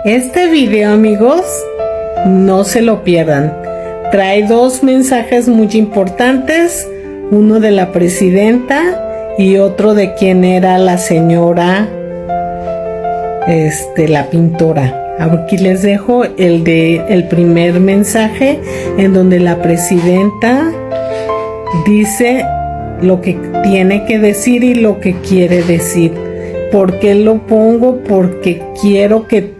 Este video, amigos, no se lo pierdan. Trae dos mensajes muy importantes, uno de la presidenta y otro de quien era la señora, la pintora. Aquí les dejo el primer mensaje, en donde la presidenta dice lo que tiene que decir y lo que quiere decir. ¿Por qué lo pongo? Porque quiero que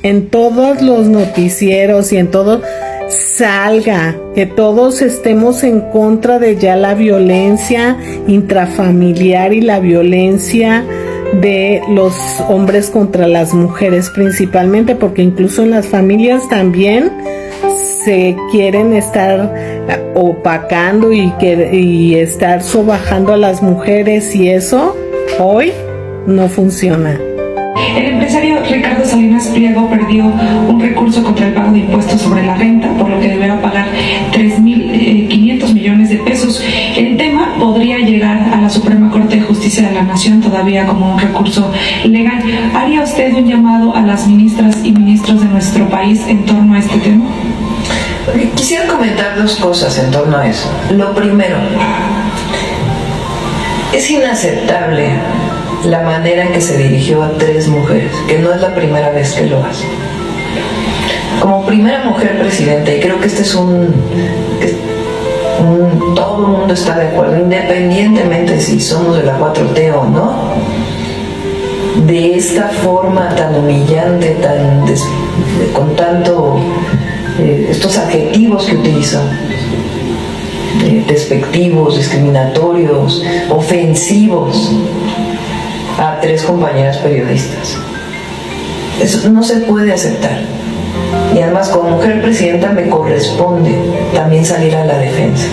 en todos los noticieros y en todo salga, que todos estemos en contra de ya la violencia intrafamiliar y la violencia de los hombres contra las mujeres principalmente, porque incluso en las familias también se quieren estar opacando y estar sobajando a las mujeres, y eso hoy no funciona. El empresario Ricardo Salinas Pliego perdió un recurso contra el pago de impuestos sobre la renta, por lo que deberá pagar 3.500 millones de pesos. El tema podría llegar a la Suprema Corte de Justicia de la Nación todavía como un recurso legal. ¿Haría usted un llamado a las ministras y ministros de nuestro país en torno a este tema? Quisiera comentar dos cosas en torno a eso. Lo primero, es inaceptable la manera en que se dirigió a tres mujeres, que no es la primera vez que lo hace. Como primera mujer presidenta, y creo que este es todo el mundo está de acuerdo, independientemente si somos de la 4T o no, de esta forma tan humillante, con tanto estos adjetivos que utilizó, despectivos, discriminatorios, ofensivos, a tres compañeras periodistas. Eso no se puede aceptar. Y además, como mujer presidenta, me corresponde también salir a la defensa.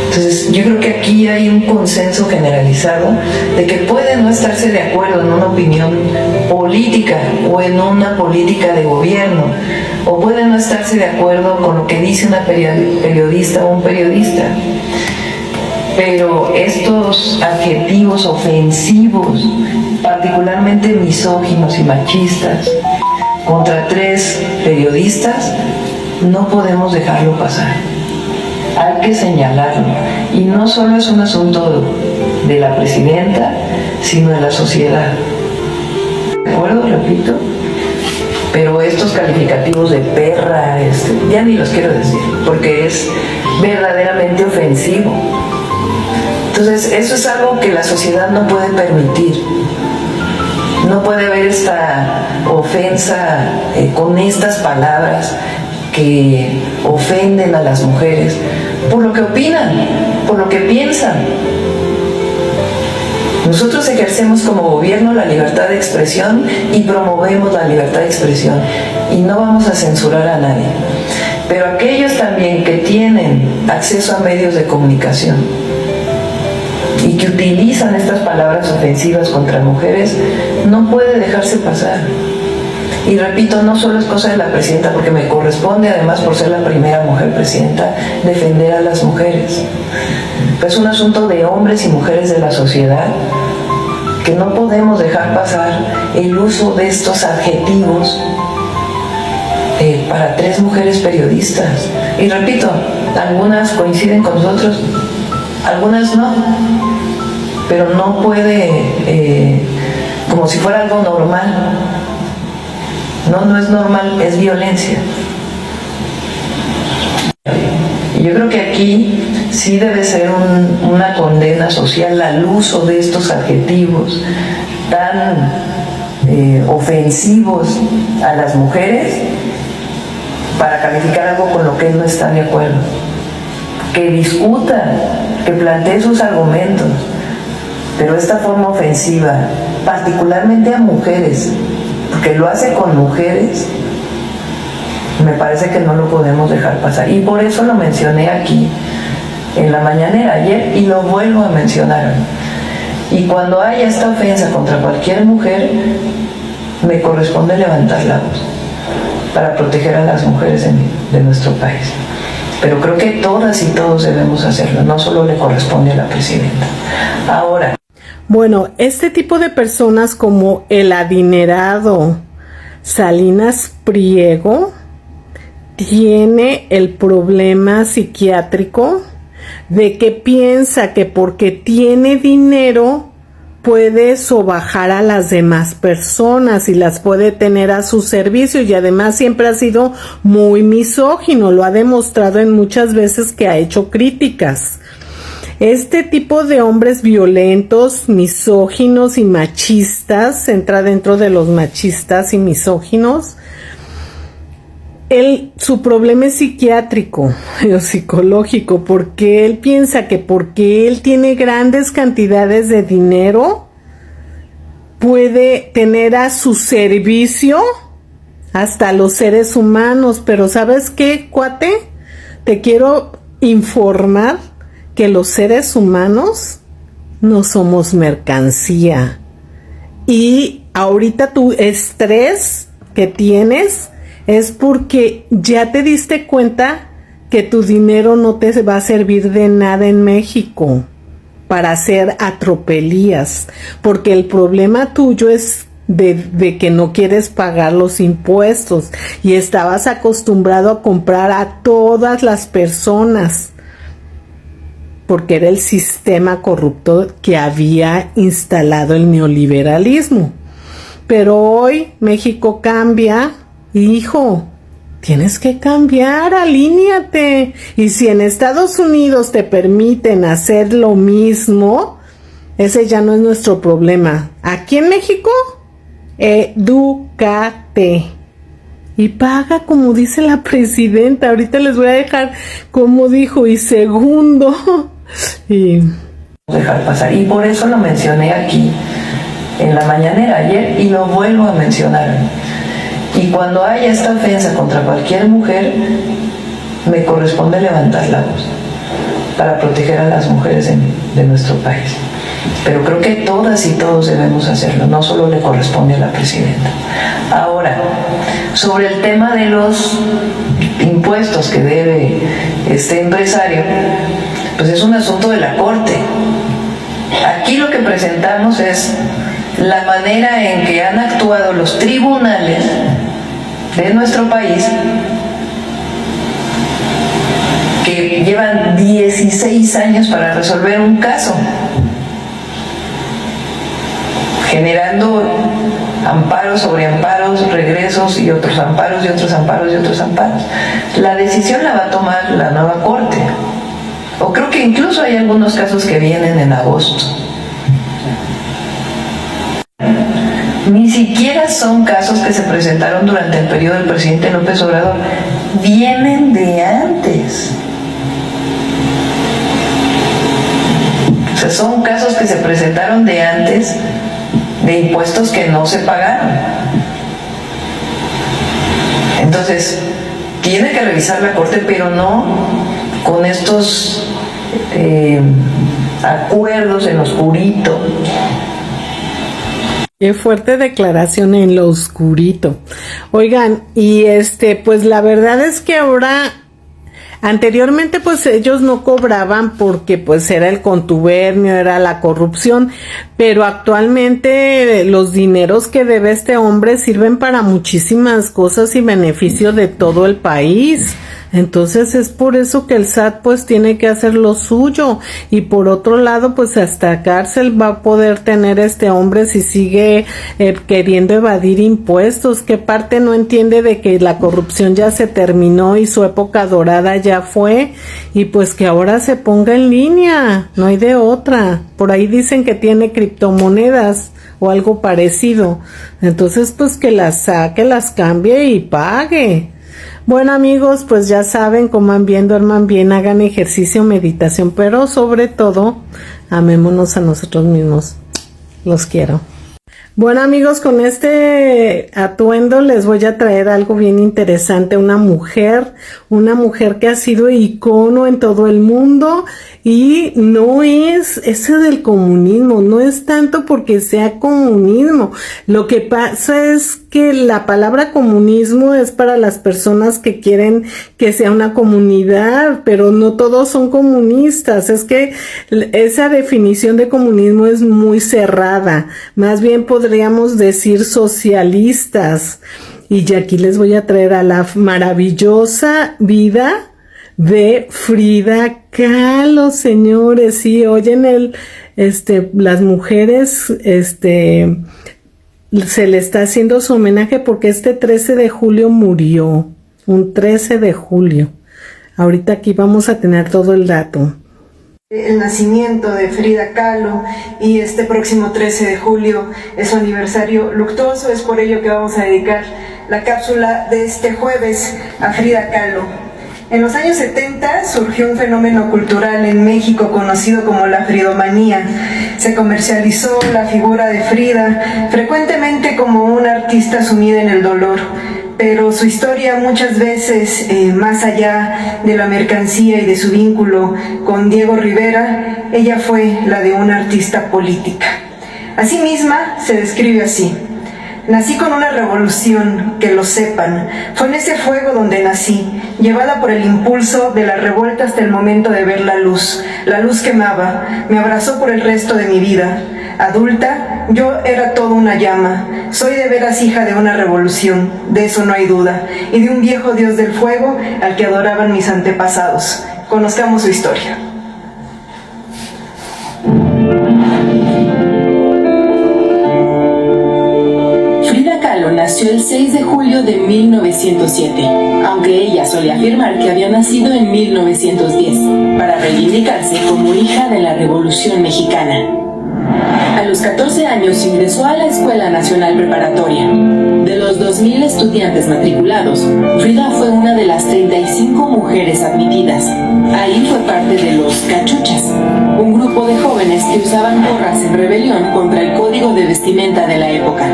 Entonces, yo creo que aquí hay un consenso generalizado de que puede no estarse de acuerdo en una opinión política o en una política de gobierno, o puede no estarse de acuerdo con lo que dice una periodista o un periodista. Pero estos adjetivos ofensivos, particularmente misóginos y machistas, contra tres periodistas, no podemos dejarlo pasar. Hay que señalarlo. Y no solo es un asunto de la presidenta, sino de la sociedad. ¿De acuerdo? Repito. Pero estos calificativos de perra, ya ni los quiero decir, porque es verdaderamente ofensivo. Entonces, eso es algo que la sociedad no puede permitir. No puede haber esta ofensa con estas palabras que ofenden a las mujeres por lo que opinan, por lo que piensan. Nosotros ejercemos como gobierno la libertad de expresión y promovemos la libertad de expresión, y no vamos a censurar a nadie. Pero aquellos también que tienen acceso a medios de comunicación y que utilizan estas palabras ofensivas contra mujeres, no puede dejarse pasar. Y repito, no solo es cosa de la presidenta, porque me corresponde, además por ser la primera mujer presidenta, defender a las mujeres. Es un asunto de hombres y mujeres de la sociedad, que no podemos dejar pasar el uso de estos adjetivos para tres mujeres periodistas. Y repito, algunas coinciden con nosotros, algunas no, pero no puede, como si fuera algo normal. No es normal, es violencia. Y yo creo que aquí sí debe ser una condena social al uso de estos adjetivos tan ofensivos a las mujeres para calificar algo con lo que él no está de acuerdo. Que discuta, que plantee sus argumentos, pero esta forma ofensiva, particularmente a mujeres, porque lo hace con mujeres, me parece que no lo podemos dejar pasar. Y por eso lo mencioné aquí en la mañanera ayer, y lo vuelvo a mencionar. Y cuando haya esta ofensa contra cualquier mujer, me corresponde levantar la voz para proteger a las mujeres de nuestro país. Pero creo que todas y todos debemos hacerlo, no solo le corresponde a la presidenta. Ahora, bueno, este tipo de personas, como el adinerado Salinas Pliego tiene el problema psiquiátrico de que piensa que porque tiene dinero puede sobajar a las demás personas y las puede tener a su servicio, y además siempre ha sido muy misógino, lo ha demostrado en muchas veces que ha hecho críticas. Este tipo de hombres violentos, misóginos y machistas, entra dentro de los machistas y misóginos. Su problema es psiquiátrico o psicológico, porque él piensa que porque él tiene grandes cantidades de dinero, puede tener a su servicio hasta los seres humanos. Pero ¿sabes qué, cuate? Te quiero informar que los seres humanos no somos mercancía. Y ahorita tu estrés que tienes es porque ya te diste cuenta que tu dinero no te va a servir de nada en México para hacer atropelías, porque el problema tuyo es de que no quieres pagar los impuestos y estabas acostumbrado a comprar a todas las personas, porque era el sistema corrupto que había instalado el neoliberalismo. Pero hoy México cambia. Hijo, tienes que cambiar, alíñate. Y si en Estados Unidos te permiten hacer lo mismo, ese ya no es nuestro problema. Aquí en México, edúcate y paga como dice la presidenta. Ahorita les voy a dejar como dijo. Y segundo, y dejar pasar. Y por eso lo mencioné aquí en la mañanera ayer y lo vuelvo a mencionar. Y cuando haya esta ofensa contra cualquier mujer, me corresponde levantar la voz para proteger a las mujeres de nuestro país. Pero creo que todas y todos debemos hacerlo, no solo le corresponde a la presidenta. Ahora, sobre el tema de los impuestos que debe este empresario, pues es un asunto de la Corte. Aquí lo que presentamos es la manera en que han actuado los tribunales de nuestro país, que llevan 16 años para resolver un caso, generando amparos sobre amparos, regresos y otros amparos y otros amparos y otros amparos. La decisión la va a tomar la nueva Corte, o creo que incluso hay algunos casos que vienen en agosto. Ni siquiera son casos que se presentaron durante el periodo del presidente López Obrador, vienen de antes. O sea, son casos que se presentaron de antes, de impuestos que no se pagaron. Entonces, tiene que revisar la Corte, pero no con estos acuerdos en oscurito. Qué fuerte declaración en lo oscurito. Oigan, y pues la verdad es que ahora, anteriormente pues ellos no cobraban porque pues era el contubernio, era la corrupción, pero actualmente los dineros que debe este hombre sirven para muchísimas cosas y beneficio de todo el país. Entonces es por eso que el SAT pues tiene que hacer lo suyo, y por otro lado pues hasta cárcel va a poder tener este hombre si sigue queriendo evadir impuestos. ¿Qué parte no entiende de que la corrupción ya se terminó y su época dorada ya fue? Y pues que ahora se ponga en línea, no hay de otra. Por ahí dicen que tiene criptomonedas o algo parecido, entonces pues que las saque, las cambie y pague. Bueno amigos, pues ya saben, coman bien, duerman bien, hagan ejercicio, meditación, pero sobre todo, amémonos a nosotros mismos. Los quiero. Bueno amigos, con este atuendo les voy a traer algo bien interesante. Una mujer que ha sido icono en todo el mundo, y no es ese del comunismo, no es tanto porque sea comunismo. Lo que pasa es que la palabra comunismo es para las personas que quieren que sea una comunidad, pero no todos son comunistas. Es que esa definición de comunismo es muy cerrada. Más bien podemos podríamos decir socialistas. Y ya aquí les voy a traer a la maravillosa vida de Frida Kahlo, señores. Sí, oyen las mujeres, se le está haciendo su homenaje porque este 13 de julio murió, un 13 de julio. Ahorita aquí vamos a tener todo el dato. El nacimiento de Frida Kahlo y este próximo 13 de julio es su aniversario luctuoso. Es por ello que vamos a dedicar la cápsula de este jueves a Frida Kahlo. En los años 70 surgió un fenómeno cultural en México conocido como la fridomanía. Se comercializó la figura de Frida frecuentemente como una artista sumida en el dolor, pero su historia muchas veces, más allá de la mercancía y de su vínculo con Diego Rivera, ella fue la de una artista política. Asimisma, se describe así: nací con una revolución, que lo sepan. Fue en ese fuego donde nací, llevada por el impulso de la revuelta hasta el momento de ver la luz. La luz quemaba, me abrazó por el resto de mi vida. Adulta, yo era toda una llama. Soy de veras hija de una revolución, de eso no hay duda, y de un viejo dios del fuego al que adoraban mis antepasados. Conozcamos su historia. Frida Kahlo nació el 6 de julio de 1907, aunque ella solía afirmar que había nacido en 1910, para reivindicarse como hija de la Revolución Mexicana. A los 14 años ingresó a la Escuela Nacional Preparatoria. De los 2,000 estudiantes matriculados, Frida fue una de las 35 mujeres admitidas. Ahí fue parte de los cachuchas, un grupo de jóvenes que usaban gorras en rebelión contra el código de vestimenta de la época.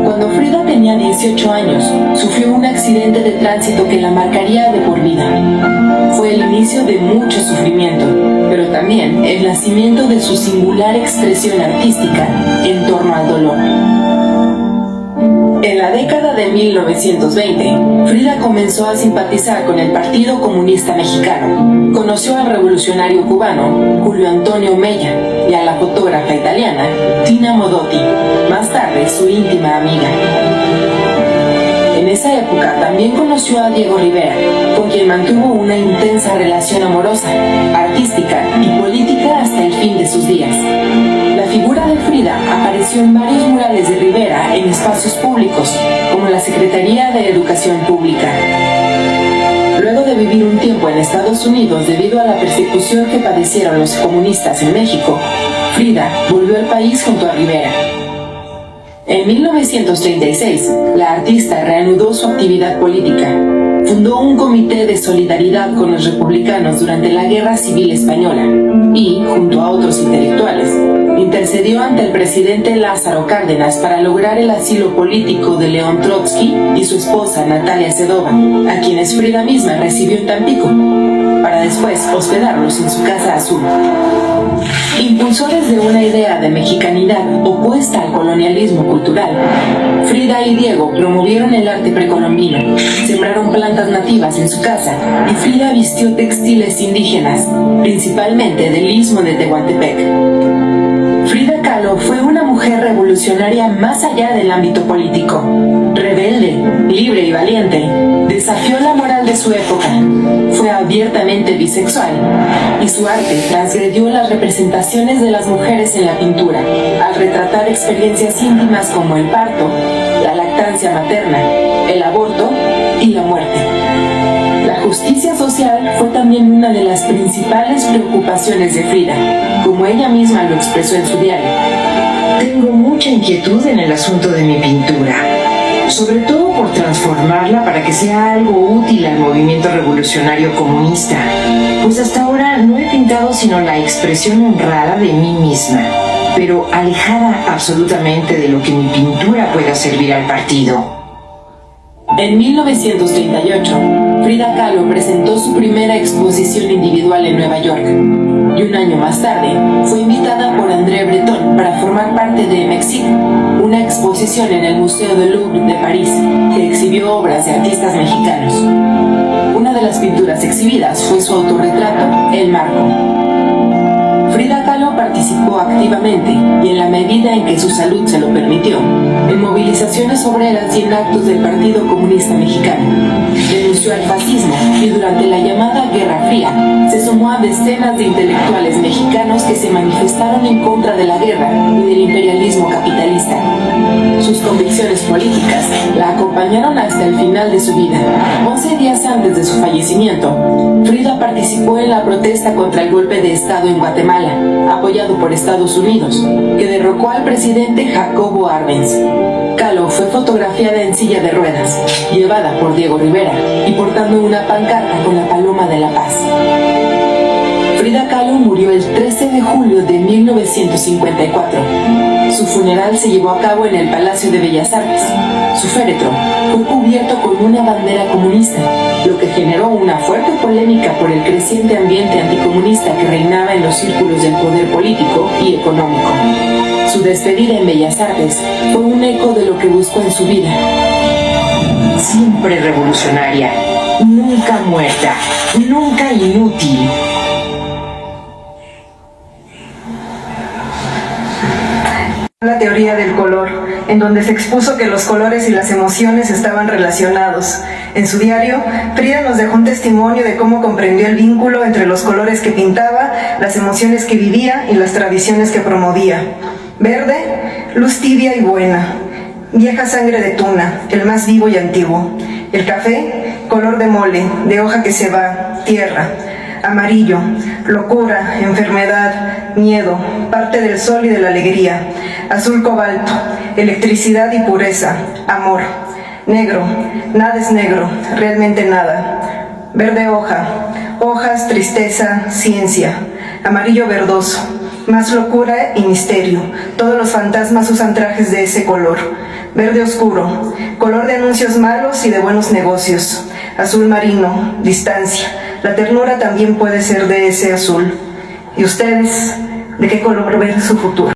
Cuando Frida tenía 18 años, sufrió un accidente de tránsito que la marcaría de por vida. Fue el inicio de mucho sufrimiento, pero también el nacimiento de su singular expresión artística en torno al dolor. En la década de 1920, Frida comenzó a simpatizar con el Partido Comunista Mexicano. Conoció al revolucionario cubano Julio Antonio Mella y a la fotógrafa italiana Tina Modotti, más tarde su íntima amiga. En esa época también conoció a Diego Rivera, con quien mantuvo una intensa relación amorosa, artística y política hasta el fin de sus días. La figura de Frida apareció en varios murales de Rivera en espacios públicos, como la Secretaría de Educación Pública. Luego de vivir un tiempo en Estados Unidos debido a la persecución que padecieron los comunistas en México, Frida volvió al país junto a Rivera. En 1936, la artista reanudó su actividad política. Fundó un comité de solidaridad con los republicanos durante la Guerra Civil Española y, junto a otros intelectuales, intercedió ante el presidente Lázaro Cárdenas para lograr el asilo político de León Trotsky y su esposa Natalia Sedova, a quienes Frida misma recibió en Tampico, para después hospedarlos en su casa azul. Impulsó desde una idea de mexicanidad opuesta al colonialismo cultural. Frida y Diego promovieron el arte precolombino, sembraron plantas nativas en su casa y Frida vistió textiles indígenas, principalmente del istmo de Tehuantepec. Frida Kahlo fue una mujer revolucionaria más allá del ámbito político. Rebelde, libre y valiente, desafió la moral de su época. Fue abiertamente bisexual y su arte transgredió las representaciones de las mujeres en la pintura, al retratar experiencias íntimas como el parto, la lactancia materna, el aborto y la muerte. La justicia social fue también una de las principales preocupaciones de Frida, como ella misma lo expresó en su diario. Tengo mucha inquietud en el asunto de mi pintura, sobre todo por transformarla para que sea algo útil al movimiento revolucionario comunista, pues hasta ahora no he pintado sino la expresión honrada de mí misma, pero alejada absolutamente de lo que mi pintura pueda servir al partido. En 1938, Frida Kahlo presentó su primera exposición individual en Nueva York, y un año más tarde fue invitada por André Breton para formar parte de Mexique, una exposición en el Museo del Louvre de París que exhibió obras de artistas mexicanos. Una de las pinturas exhibidas fue su autorretrato, El Marco. Frida Kahlo participó activamente y en la medida en que su salud se lo permitió, en movilizaciones obreras y en actos del Partido Comunista Mexicano. Denunció al fascismo y durante la llamada Guerra Fría se sumó a decenas de intelectuales mexicanos que se manifestaron en contra de la guerra y del imperialismo capitalista. Sus convicciones políticas la acompañaron hasta el final de su vida. 11 días antes de su fallecimiento, Frida participó en la protesta contra el golpe de Estado en Guatemala, apoyado por Estados Unidos, que derrocó al presidente Jacobo Arbenz. Kahlo fue fotografiada en silla de ruedas, llevada por Diego Rivera y portando una pancarta con la paloma de la paz. Frida Kahlo murió el 13 de julio de 1954. Su funeral se llevó a cabo en el Palacio de Bellas Artes. Su féretro fue cubierto con una bandera comunista, lo que generó una fuerte polémica por el creciente ambiente anticomunista que reinaba en los círculos del poder político y económico. Su despedida en Bellas Artes fue un eco de lo que buscó en su vida. Siempre revolucionaria, nunca muerta, nunca inútil. La teoría del color, en donde se expuso que los colores y las emociones estaban relacionados. En su diario, Frida nos dejó un testimonio de cómo comprendió el vínculo entre los colores que pintaba, las emociones que vivía y las tradiciones que promovía. Verde, luz tibia y buena. Vieja sangre de tuna, el más vivo y antiguo. El café, color de mole, de hoja que se va, tierra. Amarillo, locura, enfermedad, miedo, parte del sol y de la alegría. Azul cobalto, electricidad y pureza, amor. Negro, nada es negro, realmente nada. Verde hoja, hojas, tristeza, ciencia. Amarillo verdoso, más locura y misterio. Todos los fantasmas usan trajes de ese color. Verde oscuro, color de anuncios malos y de buenos negocios. Azul marino, distancia. La ternura también puede ser de ese azul. ¿Y ustedes, de qué color ven su futuro?